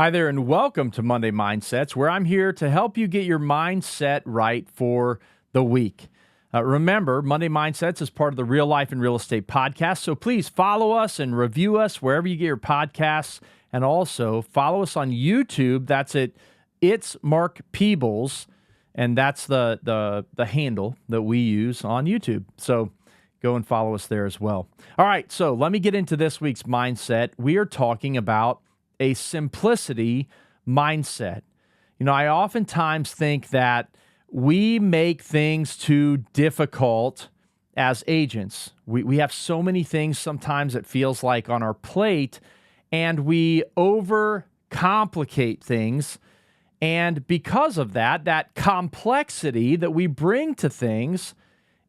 Hi there, and welcome to Monday Mindsets, where I'm here to help you get your mindset right for the week. Remember, Monday Mindsets is part of the Real Life and Real Estate podcast, so please follow us and review us wherever you get your podcasts, and also follow us on YouTube. That's It's Mark Peebles, and that's the handle that we use on YouTube. So go and follow us there as well. All right, so let me get into this week's mindset. We are talking about a simplicity mindset. You know, I oftentimes think that we make things too difficult as agents. We have so many things sometimes it feels like on our plate, and we overcomplicate things. And because of that complexity that we bring to things,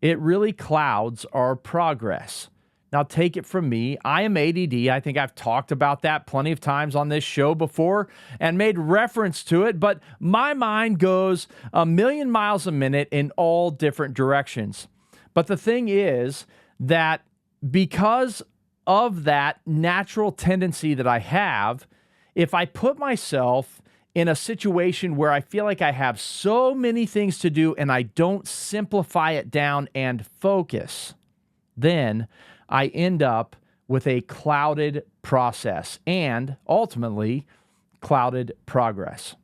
it really clouds our progress. Now, take it from me. I am ADD. I think I've talked about that plenty of times on this show before and made reference to it, but my mind goes a million miles a minute in all different directions. But the thing is that because of that natural tendency that I have, if I put myself in a situation where I feel like I have so many things to do and I don't simplify it down and focus, then I end up with a clouded process and ultimately clouded progress.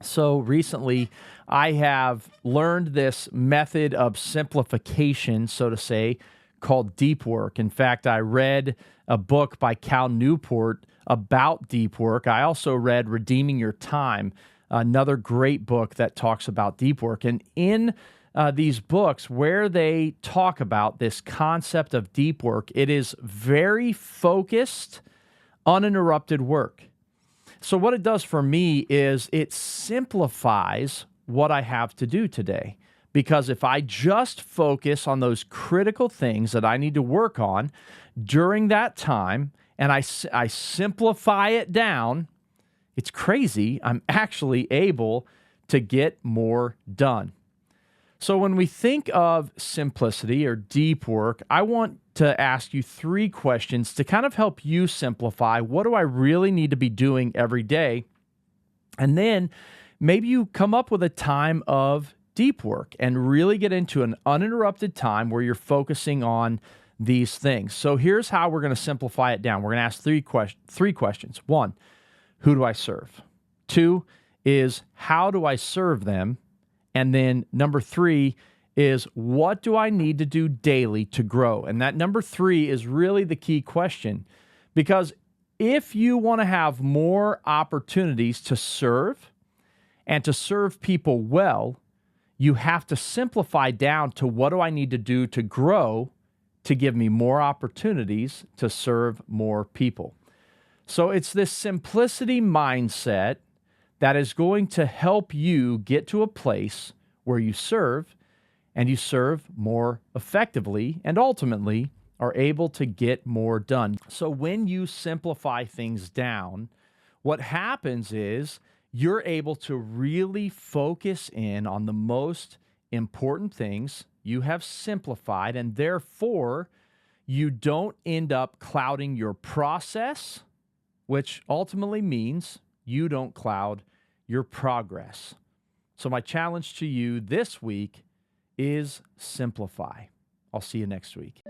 So recently, I have learned this method of simplification, so to say, called deep work. In fact, I read a book by Cal Newport about deep work. I also read Redeeming Your Time, another great book that talks about deep work. And in these books, where they talk about this concept of deep work, it is very focused, uninterrupted work. So what it does for me is it simplifies what I have to do today. Because if I just focus on those critical things that I need to work on during that time, and I simplify it down, it's crazy. I'm actually able to get more done. So when we think of simplicity or deep work, I want to ask you 3 questions to kind of help you simplify. What do I really need to be doing every day? And then maybe you come up with a time of deep work and really get into an uninterrupted time where you're focusing on these things. So here's how we're going to simplify it down. We're going to ask 3 questions. 1, who do I serve? 2 is how do I serve them? And then number 3 is what do I need to do daily to grow? And that number 3 is really the key question, because if you want to have more opportunities to serve and to serve people well, you have to simplify down to what do I need to do to grow to give me more opportunities to serve more people. So it's this simplicity mindset that is going to help you get to a place where you serve, and you serve more effectively, and ultimately are able to get more done. So when you simplify things down, what happens is you're able to really focus in on the most important things you have simplified, and therefore you don't end up clouding your process, which ultimately means you don't cloud your progress. So my challenge to you this week is simplify. I'll see you next week.